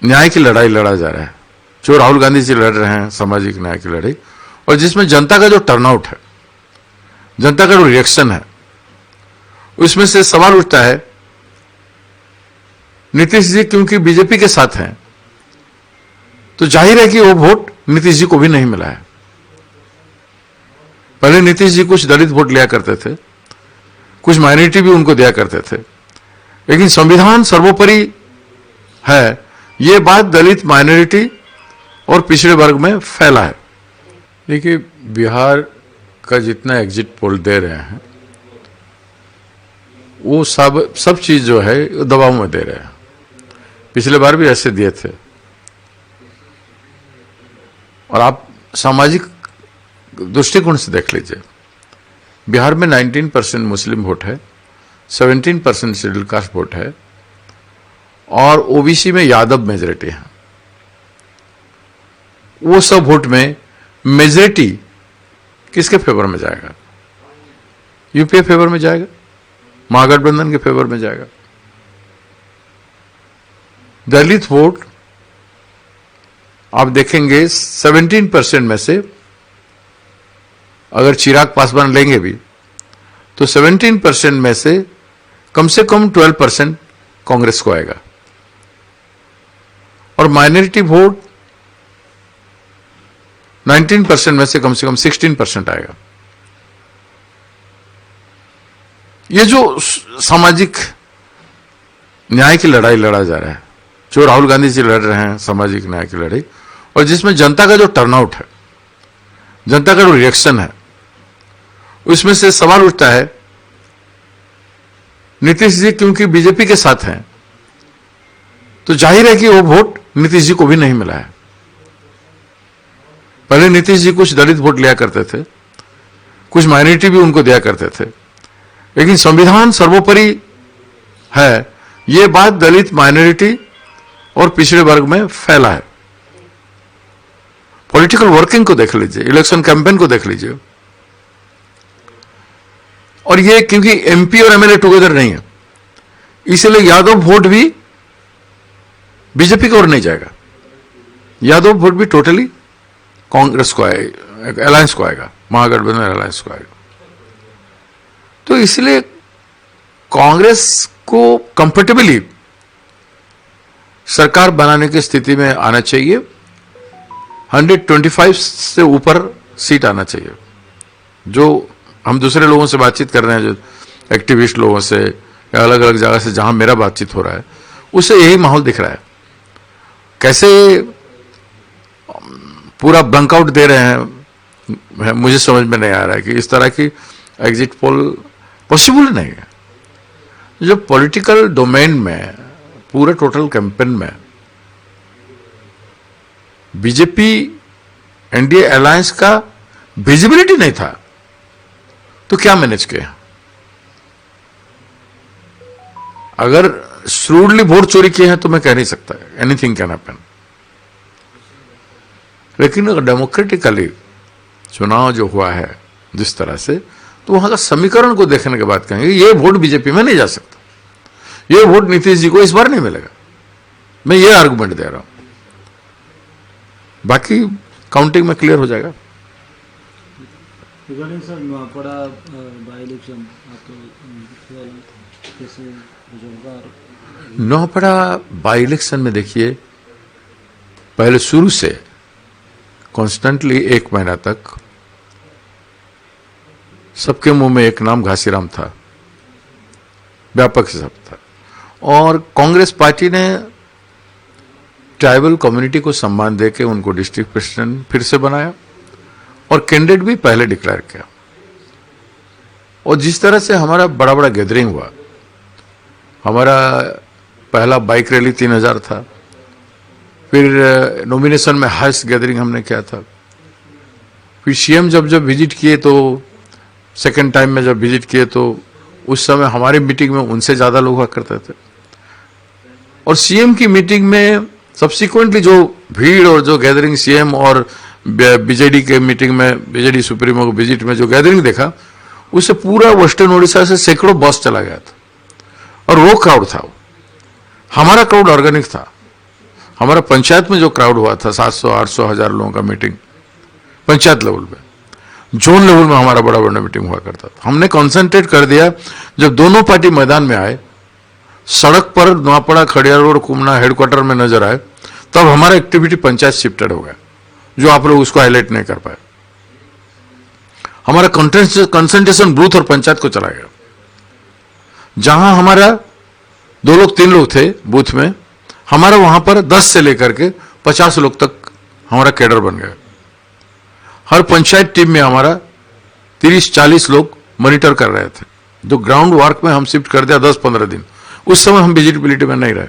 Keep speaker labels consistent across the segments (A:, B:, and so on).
A: न्याय की लड़ाई लड़ा जा रहा है, जो राहुल गांधी जी लड़ रहे हैं सामाजिक न्याय की लड़ाई, और जिसमें जनता का जो टर्नआउट है, जनता का जो रिएक्शन है, उसमें से सवाल उठता है नीतीश जी क्योंकि बीजेपी के साथ हैं तो जाहिर है कि वो वोट नीतीश जी को भी नहीं मिला है। पहले नीतीश जी कुछ दलित वोट लिया करते थे, कुछ माइनॉरिटी भी उनको दिया करते थे, लेकिन संविधान सर्वोपरि है, ये बात दलित, माइनॉरिटी और पिछड़े वर्ग में फैला है। देखिए, बिहार का जितना एग्जिट पोल दे रहे हैं वो सब चीज जो है दबाव में दे रहे हैं। पिछले बार भी ऐसे दिए थे। और आप सामाजिक दृष्टिकोण से देख लीजिए, बिहार में 19% मुस्लिम वोट है, 17% शेड्यूल कास्ट वोट है, और ओबीसी में यादव मेजॉरिटी है। वो सब वोट में मेजॉरिटी किसके फेवर में जाएगा? यूपीए फेवर में जाएगा, महागठबंधन के फेवर में जाएगा। दलित वोट आप देखेंगे 17% में से अगर चिराग पासवान लेंगे भी तो 17% में से कम 12% कांग्रेस को आएगा, और माइनॉरिटी वोट 19% में से कम 16% आएगा। ये जो सामाजिक न्याय की लड़ाई लड़ा जा रहा है, जो राहुल गांधी जी लड़ रहे हैं सामाजिक न्याय की लड़ाई, और जिसमें जनता का जो टर्नआउट है, जनता का जो रिएक्शन है, उसमें से सवाल उठता है नीतीश जी क्योंकि बीजेपी के साथ हैं तो जाहिर है कि वो वोट नीतीश जी को भी नहीं मिला है। पहले नीतीश जी कुछ दलित वोट लिया करते थे, कुछ माइनॉरिटी भी उनको दिया करते थे, लेकिन संविधान सर्वोपरि है, ये बात दलित, माइनॉरिटी और पिछड़े वर्ग में फैला है। पॉलिटिकल वर्किंग को देख लीजिए, इलेक्शन कैंपेन को देख लीजिए, और ये क्योंकि एमपी और एमएलए टुगेदर नहीं है, इसलिए यादव वोट भी बीजेपी की ओर नहीं जाएगा। यादव वोट भी टोटली कांग्रेस को आएगा, अलायंस को आएगा, महागठबंधन अलायंस को आएगा। तो इसलिए कांग्रेस को कंफर्टेबली सरकार बनाने की स्थिति में आना चाहिए। 125 से ऊपर सीट आना चाहिए। जो हम दूसरे लोगों से बातचीत कर रहे हैं, जो एक्टिविस्ट लोगों से या अलग अलग जगह से जहां मेरा बातचीत हो रहा है, उससे यही माहौल दिख रहा है। कैसे पूरा ब्लंकआउट दे रहे हैं, मुझे समझ में नहीं आ रहा है कि इस तरह की एग्जिट पोल पॉसिबल नहीं है। जो पॉलिटिकल डोमेन में पूरे टोटल कैंपेन में बीजेपी एनडीए अलायंस का विजिबिलिटी नहीं था, तो क्या मैनेज किया? अगर श्रूडली वोट चोरी किए हैं तो मैं कह नहीं सकता, एनीथिंग कैन हैपन। लेकिन अगर डेमोक्रेटिकली चुनाव जो हुआ है जिस तरह से, तो वहां का समीकरण को देखने के बाद कहेंगे ये वोट बीजेपी में नहीं जा सकता, ये वोट नीतीश जी को इस बार नहीं मिलेगा। मैं ये आर्गुमेंट दे रहा हूं, बाकी काउंटिंग में क्लियर हो जाएगा।
B: Sir Noapara by election
A: Noapara by election में देखिए, पहले शुरू से कॉन्स्टेंटली 1 महीना तक सबके मुंह में एक नाम घासीराम था, व्यापक हिसाब था। और कांग्रेस पार्टी ने ट्राइबल कम्युनिटी को सम्मान देके उनको डिस्ट्रिक्ट प्रेसिडेंट फिर से बनाया और कैंडिडेट भी पहले डिक्लेयर किया। और जिस तरह से हमारा बड़ा बड़ा गैदरिंग हुआ, हमारा पहला बाइक रैली 3000 था, फिर नॉमिनेशन में हाईएस्ट गैदरिंग हमने किया था, फिर सीएम जब विजिट किए तो सेकेंड टाइम में जब विजिट किए तो उस समय हमारी मीटिंग में उनसे ज्यादा लोग हुआ करते थे। और सीएम की मीटिंग में सब्सिक्वेंटली जो भीड़ और जो गैदरिंग सीएम और बीजेडी के मीटिंग में, बीजेडी सुप्रीमो को विजिट में जो गैदरिंग देखा, उससे पूरा वेस्टर्न ओडिशा से सैकड़ों बस चला गया था। और वो क्राउड था, हमारा क्राउड ऑर्गेनिक था, हमारा पंचायत में जो क्राउड हुआ था 700 800 1000 लोगों का मीटिंग पंचायत लेवल पे, जोन लेवल में हमारा बड़ा बड़ा मीटिंग हुआ करता था। हमने कंसंट्रेट कर दिया, जब दोनों पार्टी मैदान में आए, सड़क पर नवापड़ा खड़ियार रोड कुमना हेडक्वार्टर में नजर आए, तब हमारा एक्टिविटी पंचायत शिफ्टेड हो गया, जो आप लोग उसको हाईलाइट नहीं कर पाए। हमारा कंसंट्रेशन बूथ और पंचायत को चला गया। जहां हमारा 2 लोग 3 लोग थे बूथ में, हमारा वहां पर 10 से लेकर के 50 लोग तक हमारा कैडर बन गया। हर पंचायत टीम में हमारा 30-40 लोग मॉनिटर कर रहे थे, जो ग्राउंड वर्क में हम शिफ्ट कर दिया 10-15 दिन। उस समय हम विजिबिलिटी में नहीं रहे।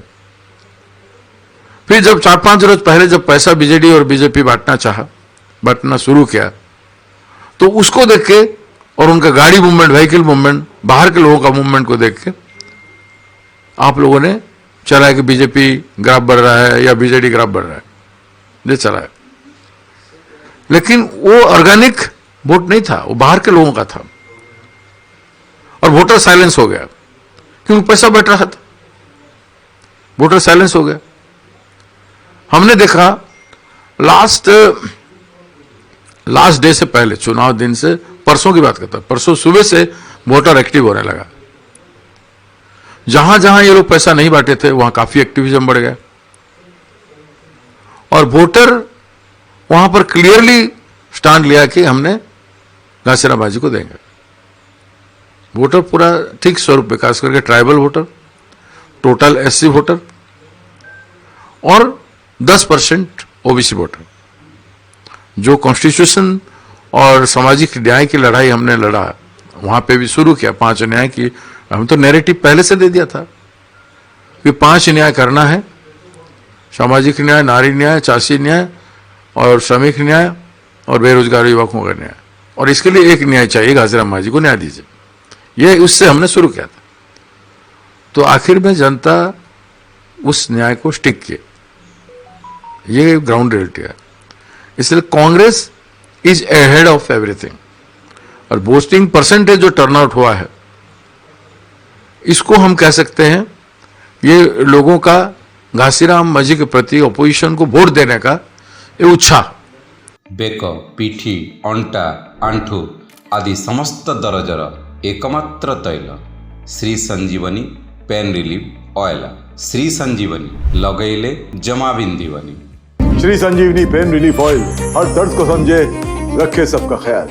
A: फिर जब 4-5 रोज पहले जब पैसा बीजेडी और बीजेपी बांटना शुरू किया, तो उसको देख के और उनका गाड़ी मूवमेंट, व्हीकल मूवमेंट, बाहर के लोगों का मूवमेंट को देख के आप लोगों ने चला कि बीजेपी ग्राफ बढ़ रहा है या बीजेडी ग्राफ बढ़ रहा है, ये चला है। लेकिन वो ऑर्गेनिक वोट नहीं था, वो बाहर के लोगों का था, और वोटर साइलेंस हो गया क्योंकि पैसा बैठ रहा था। वोटर साइलेंस हो गया। हमने देखा लास्ट डे से पहले, चुनाव दिन से परसों की बात करता, परसों सुबह से वोटर एक्टिव होने लगा। जहां जहां ये लोग पैसा नहीं बांटे थे वहां काफी एक्टिविज्म बढ़ गया, और वोटर वहां पर क्लियरली स्टैंड लिया कि हमने घासीराम बाजी को देंगे। वोटर पूरा ठीक स्वरूप में, खास करके tribal voter, total SC voter और 10% ओबीसी वोटर। जो कॉन्स्टिट्यूशन और सामाजिक न्याय की लड़ाई हमने लड़ा, वहां पे भी शुरू किया 5 न्याय की। हम तो नैरेटिव पहले से दे दिया था कि 5 न्याय करना है, सामाजिक न्याय, नारी न्याय, चाषी न्याय और श्रमिक न्याय और बेरोजगार युवकों का न्याय, और इसके लिए एक न्याय चाहिए, घासीराम बाजी को न्याय दीजिए। ये उससे हमने शुरू किया था। तो आखिर में जनता उस न्याय को स्टिक किए। ये ग्राउंड रियलिटी है। इसलिए Congress is ahead of everything, और वोटिंग परसेंटेज जो टर्नआउट हुआ है, इसको हम कह सकते हैं ये लोगों का घासीराम बाजी के प्रति अपोजिशन को वोट देने का ये उत्साह।
C: बेक, पिठी, अंटा, आंठू आदि समस्त दरजर एकमात्र तैल श्री संजीवनी पेन रिलीफ ऑयल। श्री संजीवनी लगैले जमा बिंदीवनी।
D: श्री संजीवनी पेन रिलीफ ऑयल हर दर्द को समझे, रखे सबका ख्याल।